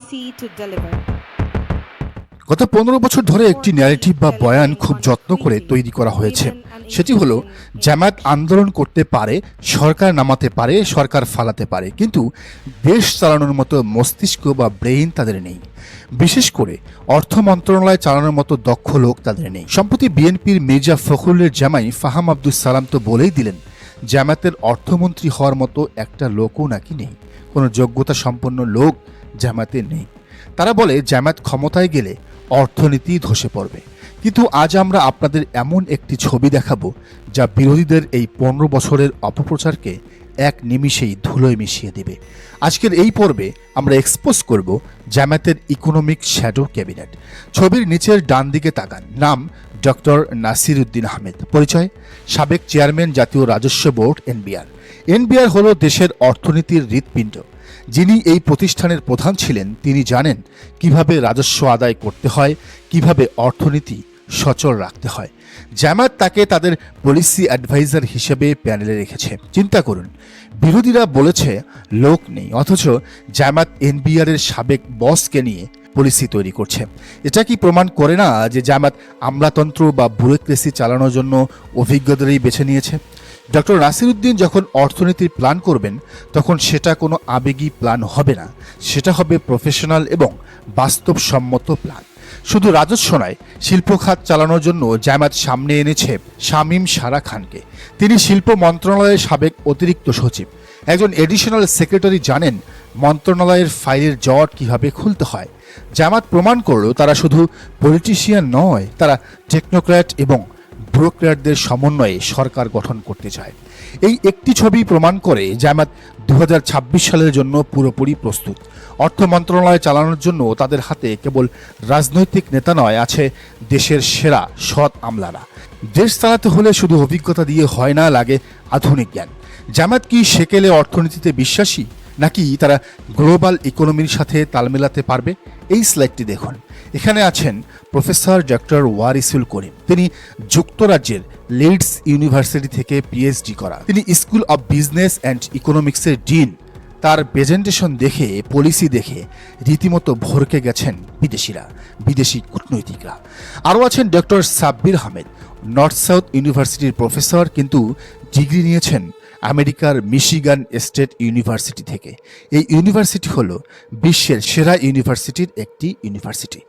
policy to deliver. গত 15 বছর ধরে একটি ন্যারেটিভ বা বয়ান খুব যত্ন করে তৈরি করা হয়েছে। সেটি হলো জামায়াত আন্দোলন করতে পারে, সরকার নামাতে পারে, সরকার ফালাতে পারে, কিন্তু দেশ চালানোর মতো মস্তিষ্ক বা ব্রেইন তাদের নেই। বিশেষ করে অর্থ মন্ত্রণালয় চালানোর মতো দক্ষ লোক তাদের নেই। সম্প্রতি বিএনপির মির্জা ফখরুলের জামাই ফাহাম আব্দুস সালাম তো বলেই দিলেন, জামায়াতের অর্থমন্ত্রী হওয়ার মতো একটা লোকও নাকি নেই, কোনো যোগ্যতা সম্পন্ন লোক জামায়াতে নেই। তারা বলে জামায়াত ক্ষমতায় গেলে অর্থনীতি ধসে পড়বে। কিন্তু আজ আমরা আপনাদের এমন একটি ছবি দেখাবো যা বিরোধীদের এই 15 বছরের অপপ্রচারকে এক নিমিষেই ধুলোয় মিশিয়ে দেবে। আজকের এই পর্বে আমরা এক্সপোজ করব জামায়াতের ইকোনমিক শ্যাডো ক্যাবিনেট। ছবির নিচের ডান দিকে তাকান, নাম ডক্টর নাসিরউদ্দিন আহমেদ, পরিচয় সাবেক চেয়ারম্যান জাতীয় রাজস্ব বোর্ড এনবিআর। এনবিআর হলো দেশের অর্থনীতির হৃৎপিণ্ড। যিনি এই প্রতিষ্ঠানের প্রধান ছিলেন তিনি জানেন কিভাবে রাজস্ব আদায় করতে হয়, কিভাবে অর্থনীতি সচল রাখতে হয়। জামায়াত তাকে তাদের পলিসি অ্যাডভাইজার হিসেবে প্যানেলে রেখেছে। চিন্তা করুন, বিরোধীরা বলেছে লোক নেই, অথচ জামায়াত এনবিআর এর সাবেক বসকে নিয়ে পলিসি তৈরি করছে। এটা কি প্রমাণ করে না যে জামায়াত আমলাতন্ত্র বা ব্যুরোক্রেসি চালানোর জন্য অভিজ্ঞদেরই বেছে নিয়েছে? ডক্টর নাসিরউদ্দিন যখন অর্থনীতির প্ল্যান করবেন তখন সেটা কোনো আবেগী প্ল্যান হবে না, সেটা হবে প্রফেশনাল এবং বাস্তবসম্মত প্ল্যান। শুধু রাজস্ব নয়, শিল্প খাত চালানোর জন্য জামায়াত সামনে এনেছে শামীম সারা খানকে। তিনি শিল্প মন্ত্রণালয়ের সাবেক অতিরিক্ত সচিব, একজন এডিশনাল সেক্রেটারি, জানেন মন্ত্রণালয়ের ফাইলের জট কিভাবে খুলতে হয়। জামায়াত প্রমাণ করল তারা শুধু পলিটিশিয়ান নয়, তারা টেকনোক্র্যাট এবং ব্যুরোক্র্যাটদের সমন্বয়ে সরকার গঠন করতে চায়। এই একটি ছবি প্রমাণ করে জামায়াত 2026 সালের জন্য পুরোপুরি প্রস্তুত। অর্থ মন্ত্রণালয় চালানোর জন্য তাদের হাতে কেবল রাজনৈতিক নেতা নয়, আছে দেশের সেরা সৎ আমলারা। দেশ চালাতে হলে শুধু অভিজ্ঞতা দিয়ে হয় না, লাগে আধুনিক জ্ঞান। জামায়াত কি সেকেলে অর্থনীতিতে বিশ্বাসী, নাকি তারা গ্লোবাল ইকোনমির সাথে তাল মেলাতে পারবে? এই স্লাইডটি দেখুন। এখানে আছেন প্রফেসর ডক্টর ওয়ারিসুল করিম। তিনি যুক্তরাজ্যের লিডস ইউনিভার্সিটি থেকে পিএইচডি করা। তিনি স্কুল অব বিজনেস অ্যান্ড ইকোনমিক্সের ডিন। তার প্রেজেন্টেশন দেখে, পলিসি দেখে রীতিমতো ভরকে গেছেন বিদেশি কূটনৈতিকরা। আরও আছেন doctor Sabbir Ahmed, north south ইউনিভার্সিটির প্রফেসর, কিন্তু ডিগ্রি নিয়েছেন আমেরিকার মিশিগান স্টেট ইউনিভার্সিটি থেকে। এই ইউনিভার্সিটি হলো বিশ্বের সেরা ইউনিভার্সিটির একটি ইউনিভার্সিটি।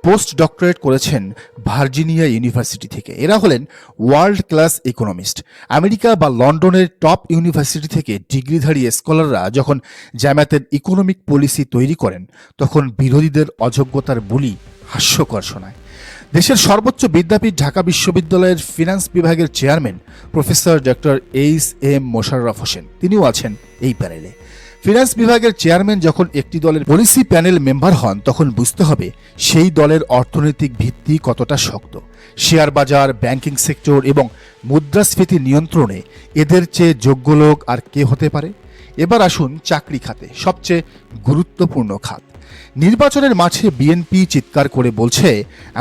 পোস্ট ডক্টরেট করেছেন ভার্জিনিয়া ইউনিভার্সিটি থেকে। এরা হলেন ওয়ার্ল্ড ক্লাস ইকোনমিস্ট। আমেরিকা বা লন্ডনের টপ ইউনিভার্সিটি থেকে ডিগ্রিধারী স্কলাররা যখন জামায়াতের ইকোনমিক পলিসি তৈরি করেন তখন বিরোধীদের অযোগ্যতার বুলি হাস্যকর শোনায়। দেশের সর্বোচ্চ বিদ্যাপীঠ ঢাকা বিশ্ববিদ্যালয়ের ফিনান্স বিভাগের chairman professor doctor HM. Mosharraf Hossain, তিনিও আছেন এই প্যানেলে। ফিনান্স বিভাগের চেয়ারম্যান যখন একটি দলের পলিসি প্যানেল মেম্বার হন তখন বুঝতে হবে সেই দলের অর্থনৈতিক ভিত্তি কতটা শক্ত। শেয়ার বাজার, ব্যাংকিং সেক্টর এবং মুদ্রাস্ফীতি নিয়ন্ত্রণে এদের চেয়ে যোগ্য লোক আর কে হতে পারে? এবার আসুন চাকরি খাতে, সবচেয়ে গুরুত্বপূর্ণ খাত। নির্বাচনের মাঠে বিএনপি চিৎকার করে বলছে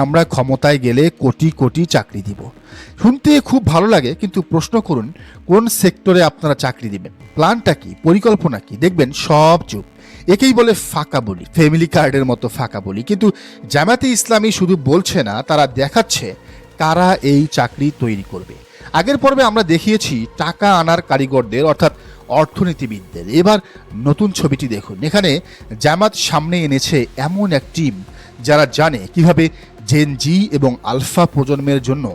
আমরা ক্ষমতায় গেলে কোটি কোটি চাকরি দিব। শুনতে খুব ভালো লাগে, কিন্তু প্রশ্ন করুন কোন সেক্টরে আপনারা চাকরি দিবেন, প্ল্যানটা কি, পরিকল্পনা কি? দেখবেন সব চুপ। একেই বলে ফাঁকা বলি, ফ্যামিলি কার্ডের মতো ফাঁকা বলি। কিন্তু জামায়াতে ইসলামী শুধু বলছে না, তারা দেখাচ্ছে কারা এই চাকরি তৈরি করবে। আগের পর্বে আমরা দেখিয়েছি টাকা আনার কারিগরদের, অর্থাৎ অর্থনীতিবিদদের। এবার নতুন ছবিটি দেখুন। এখানে জামায়াত সামনে এনেছে এমন এক টিম যারা জানে কিভাবে জেন জি এবং আলফা প্রজন্মের জন্য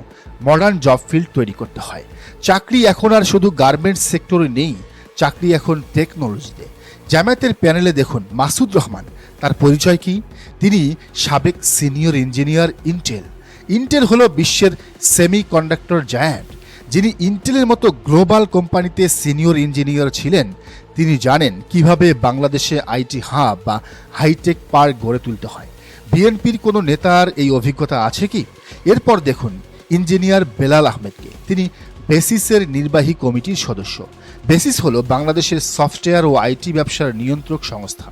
মডার্ন জব ফিল্ড তৈরি করতে হয়। চাকরি এখন আর শুধু গার্মেন্টস সেক্টরে নেই, চাকরি এখন টেকনোলজিতে। জামায়াতের প্যানেলে দেখুন মাসুদ রহমান, তার পরিচয় কি? তিনি সাবেক সিনিয়র ইঞ্জিনিয়ার ইন্টেল হলো বিশ্বের সেমি কন্ডাক্টর জায়ান্ট। যিনি ইন্টেলের মতো গ্লোবাল কোম্পানিতে সিনিয়র ইঞ্জিনিয়ার ছিলেন, তিনি জানেন কিভাবে বাংলাদেশে আইটি হাব বা হাইটেক পার্ক গড়ে তুলতে হয়। বিএনপির কোনো নেতার এই অভিজ্ঞতা আছে কি? এরপর দেখুন ইঞ্জিনিয়ার বেলাল আহমেদকে। তিনি বেসিসের নির্বাহী কমিটির সদস্য। বেসিস হলো বাংলাদেশের সফটওয়্যার ও আইটি ব্যবসার নিয়ন্ত্রক সংস্থা।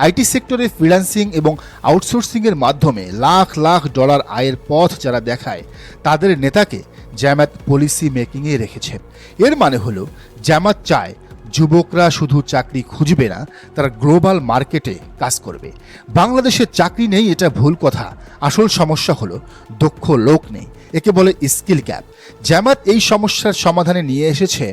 আইটি সেক্টরে ফ্রিল্যান্সিং এবং আউটসোর্সিংয়ের মাধ্যমে লাখ লাখ ডলার আয়ের পথ যারা দেখায়, তাদের নেতাকে জামায়াত পলিসি মেকিংয়ে রেখেছে। এর মানে হলো জামায়াত চায় যুবকরা শুধু চাকরি খুঁজবে না, তারা গ্লোবাল মার্কেটে কাজ করবে। বাংলাদেশে চাকরি নেই এটা ভুল কথা, আসল সমস্যা হলো দক্ষ লোক নেই, একে বলে স্কিল গ্যাপ। জামাত এই সমস্যার সমাধানে নিয়ে এসেছে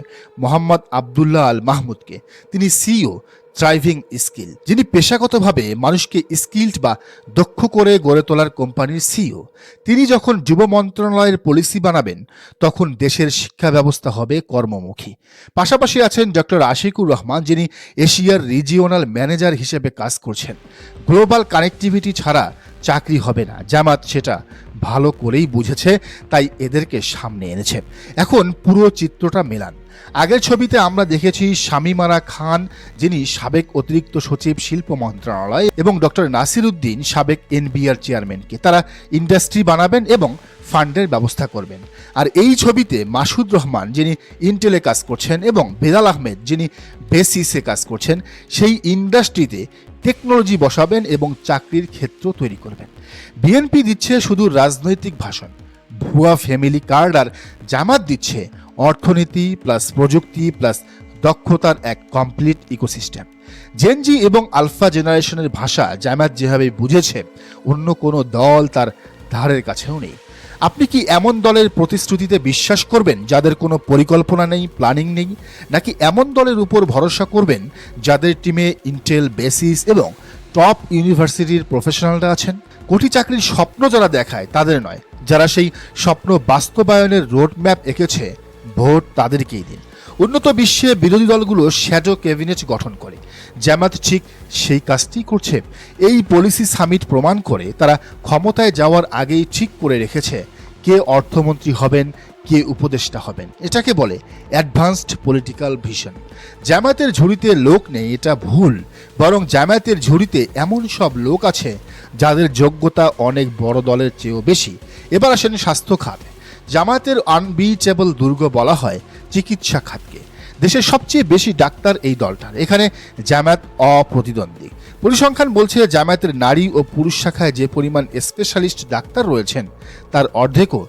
মোহাম্মদ আবদুল্লাহ আল মাহমুদকে। তিনি সিইও থ্রাইভিং স্কিল, যিনি পেশাগতভাবে মানুষকে স্কিলড বা দক্ষ করে গড়ে তোলার কোম্পানির সিইও। তিনি যখন যুব মন্ত্রণালয়ের পলিসি বানাবেন তখন দেশের শিক্ষা ব্যবস্থা হবে কর্মমুখী। পাশাপাশি আছেন ডক্টর আশিকুর রহমান, যিনি এশিয়ার রিজিওনাল ম্যানেজার হিসেবে কাজ করছেন। গ্লোবাল কানেক্টিভিটি ছাড়া চাকরি হবে না, জামাত সেটা ভালো করেই বুঝেছে, তাই এদেরকে সামনে এনেছে। এখন পুরো চিত্রটা মেলান। আগের ছবিতে আমরা দেখেছি শামীমারা খান, যিনি সাবেক অতিরিক্ত সচিব শিল্প মন্ত্রণালয়, এবং ডক্টর নাসির উদ্দিন, সাবেক এনবিআর চেয়ারম্যানকে। তারা ইন্ডাস্ট্রি বানাবেন এবং ফান্ডের ব্যবস্থা করবেন। আর এই ছবিতে মাসুদ রহমান, যিনি ইন্টেলে কাজ করছেন, এবং বেলাল আহমেদ, যিনি বেসিসে কাজ করছেন, সেই ইন্ডাস্ট্রিতে টেকনোলজি বসাবেন এবং চাকরির ক্ষেত্র তৈরি করবেন। বিএনপি দিচ্ছে শুধু রাজনৈতিক ভাষণ, ভুয়া ফ্যামিলি কার্ড, আর জামাত দিচ্ছে অর্থনীতি প্লাস প্রযুক্তি প্লাস দক্ষতার এক কমপ্লিট ইকোসিস্টেম। জেনজি এবং আলফা জেনারেশনের ভাষা জামাত যেভাবে বুঝেছে, অন্য কোনো দল তার ধারের কাছেও নেই। আপনি কি এমন দলের প্রতিশ্রুতিতে বিশ্বাস করবেন যাদের কোনো পরিকল্পনা নেই, প্ল্যানিং নেই, নাকি এমন দলের উপর ভরসা করবেন যাদের টিমে ইন্টেল, বেসিস এবং টপ ইউনিভার্সিটির প্রফেশনালরা আছেন? কোটি চাকরির স্বপ্ন যারা দেখায় তাদের নয়, যারা সেই স্বপ্ন বাস্তবায়নের রোডম্যাপ এঁকেছে, ভোট তাদেরকেই দিন। উন্নত বিশ্বে বিরোধী দলগুলো শ্যাডো ক্যাবিনেট গঠন করে, জামাত ঠিক সেই কাজটি করছে। এই পলিসি সামিট প্রমাণ করে তারা ক্ষমতায় যাওয়ার আগেই ঠিক করে রেখেছে কে অর্থমন্ত্রী হবেন, কে উপদেষ্টা হবেন। এটাকে বলে অ্যাডভান্সড পলিটিক্যাল ভিশন। জামায়াতের ঝুড়িতে লোক নেই এটা ভুল, বরং জামায়াতের ঝুড়িতে এমন সব লোক আছে যাদের যোগ্যতা অনেক বড় দলের চেয়েও বেশি। এবার আসেন স্বাস্থ্য খাত। জামায়াতের আনবিচেবল দুর্গ বলা হয় চিকিৎসা খাতকে। দেশের সবচেয়ে বেশি ডাক্তার এই দলটার, এখানে জামায়াত অপ্রতিদ্বন্দ্বী। পরিসংখ্যান বলছে জামায়াতের নারী ও পুরুষ শাখায় যে পরিমাণ স্পেশালিস্ট ডাক্তার রয়েছেন তার অর্ধেকও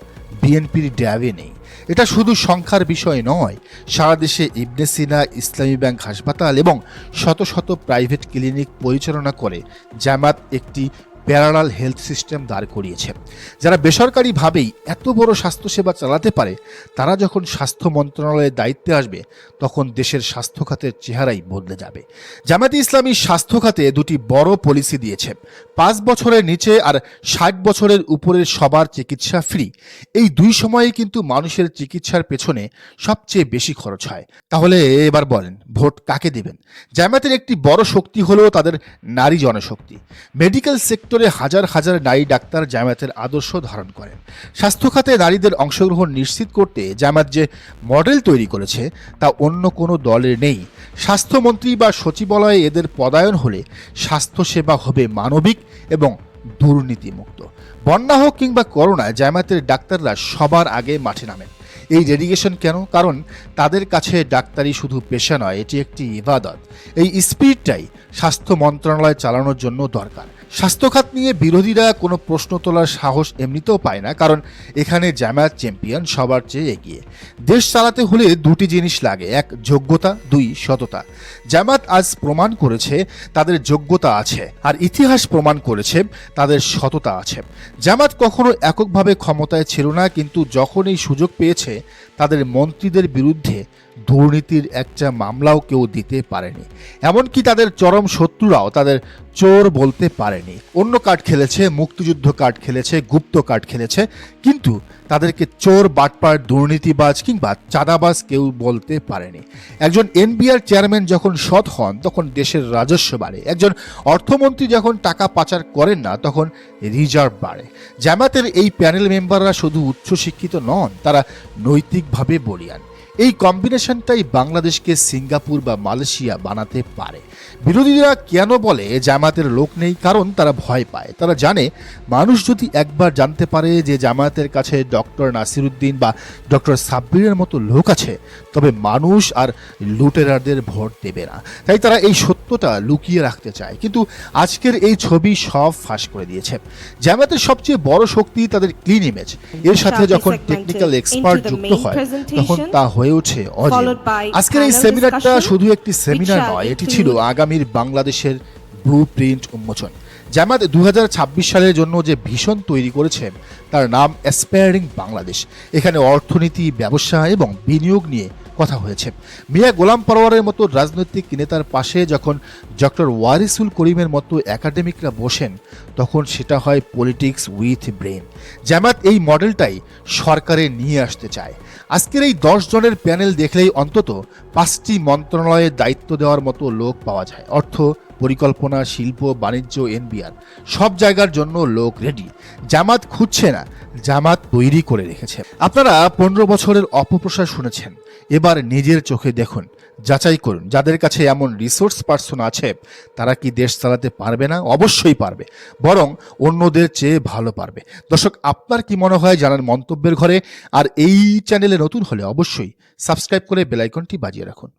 বিএনপির ড্যাবে নেই। এটা শুধু সংখ্যার বিষয় নয়, সারা দেশে ইবনে সিনা, ইসলামী ব্যাংক হাসপাতাল এবং শত শত প্রাইভেট ক্লিনিক পরিচালনা করে জামায়াত একটি প্যারালাল হেলথ সিস্টেম দাঁড় করিয়েছে। যারা বেসরকারিভাবেই এত বড় স্বাস্থ্যসেবা চালাতে পারে, তারা যখন স্বাস্থ্য মন্ত্রণালয়ের দায়িত্বে আসবে তখন দেশের স্বাস্থ্য খাতের চেহারাই বদলে যাবে। জামায়াতে ইসলামী স্বাস্থ্য খাতে দুটি বড় পলিসি দিয়েছে। 5 বছরের নিচে আর 60 বছরের উপরের সবার চিকিৎসা ফ্রি। এই দুই সময়ে কিন্তু মানুষের চিকিৎসার পেছনে সবচেয়ে বেশি খরচ হয়। তাহলে এবার বলেন ভোট কাকে দিবেন? জামায়াতের একটি বড় শক্তি হলো তাদের নারী জনশক্তি। মেডিকেল সেক্টরে হাজার হাজার নারী ডাক্তার জামায়াতের আদর্শ ধারণ করেন। স্বাস্থ্য খাতে নারীদের অংশগ্রহণ নিশ্চিত করতে জামায়াত যে মডেল তৈরি করেছে তা অন্য কোনো দলের নেই। স্বাস্থ্যমন্ত্রী বা সচিবালয়ে এদের পদায়ন হলে স্বাস্থ্যসেবা হবে মানবিক এবং দুর্নীতিমুক্ত। বন্যা হোক কিংবা করোনায় জামায়াতের ডাক্তাররা সবার আগে মাঠে নামেন। এই ডেডিকেশন কেন? কারণ তাদের কাছে ডাক্তারি শুধু পেশা নয়, এটি একটি ইবাদত। এই স্পিরিটটাই স্বাস্থ্য মন্ত্রণালয় চালানোর জন্য দরকার। স্বাস্থ্যখাত নিয়ে বিরোধীরা কোনো প্রশ্ন তোলার সাহস এমনিতেও পায় না, কারণ এখানে জামায়াত চ্যাম্পিয়ন, সবার চেয়ে এগিয়ে। দেশ চালাতে হলে দুটি জিনিস লাগে, এক যোগ্যতা, দুই সততা। জামায়াত আজ প্রমাণ করেছে তাদের যোগ্যতা আছে, আর ইতিহাস প্রমাণ করেছে তাদের সততা আছে। জামায়াত কখনো এককভাবে ক্ষমতায় ছিল না, কিন্তু যখন এই সুযোগ পেয়েছে তাদের মন্ত্রীদের বিরুদ্ধে দুর্নীতির একটা মামলাও কেউ দিতে পারেনি। এমনকি তাদের চরম শত্রুরাও তাদের চোর বলতে পারেনি। অন্য কার্ড খেলেছে, মুক্তিযুদ্ধ কার্ড খেলেছে, গুপ্ত কার্ড খেলেছে, কিন্তু তাদেরকে চোর, বাটপার, দুর্নীতিবাজ কিংবা চাঁদাবাজ কেউ বলতে পারেনি। একজন এনবিআর চেয়ারম্যান যখন সৎ হন তখন দেশের রাজস্ব বাড়ে। একজন অর্থমন্ত্রী যখন টাকা পাচার করেন না তখন রিজার্ভ বাড়ে। জামায়াতের এই প্যানেল মেম্বাররা শুধু উচ্চশিক্ষিত নন, তারা নৈতিকভাবে বলিয়ান। এই কম্বিনেশনটাই বাংলাদেশকে সিঙ্গাপুর বা মালয়েশিয়া বানাতে পারে। বিরোধীরা কেন বলে জামায়াতের লোক নেই? কারণ তারা ভয় পায়। তারা জানে মানুষ যদি একবার জানতে পারে যে জামায়াতের কাছে ডক্টর নাসির উদ্দিন বা ডক্টর সাব্বিরের মতো লোক আছে, তবে মানুষ আর লুটেরারদের ভোট দেবে না। তাই তারা এই সত্যটা লুকিয়ে রাখতে চায়। কিন্তু আজকের এই ছবি সব ফাঁস করে দিয়েছে। জামায়াতের সবচেয়ে বড় শক্তি তাদের ক্লিন ইমেজ। এর সাথে যখন টেকনিক্যাল এক্সপার্ট যুক্ত হয় তখন তা হয়ে হয়ে ওঠে অজেয়। followed by আজকের এই panel সেমিনারটা discussion, শুধু একটি সেমিনার which shall নয়, এটি include ছিল আগামীর বাংলাদেশের ব্লু প্রিন্ট উন্মোচন। জামাত 2026 সালের জন্য যে ভিশন তৈরি করেছেন তার নাম অ্যাসপায়ারিং বাংলাদেশ। এখানে অর্থনীতি, ব্যবসা এবং বিনিয়োগ নিয়ে কথা হয়েছে। মিয়া গোলাম পরোয়ারের মতো রাজনৈতিক নেতার পাশে যখন ডক্টর ওয়ারিসুল করিমের মতো একাডেমিকরা বসেন, তখন সেটা হয় পলিটিক্স উইথ ব্রেন। জামাত এই মডেলটাই সরকারে নিয়ে আসতে চায়। আজকের এই 10 জনের প্যানেল দেখলেই অন্তত 5টি মন্ত্রণালয়ের দায়িত্ব দেওয়ার মতো লোক পাওয়া যায়। অর্থ, পরিকল্পনা, শিল্প, বাণিজ্য, এনবিআর, সব জায়গার জন্য লোক রেডি। জামাত খুঁজছে না, জামাত তৈরি করে রেখেছে। আপনারা 15 বছরের অপপ্রচার শুনেছেন, এবার নিজের চোখে দেখুন, যাচাই করুন যাদের কাছে এমন রিসোর্স পার্সন আছে তারা কি দেশ চালাতে পারবে না? অবশ্যই পারবে, বরং অন্যদের চেয়ে ভালো পারবে। দর্শক, আপনার কি মনে হয় জানার মন্তব্যের ঘরে। আর এই চ্যানেলে নতুন হলে অবশ্যই সাবস্ক্রাইব করে বেল আইকনটি বাজিয়ে রাখুন।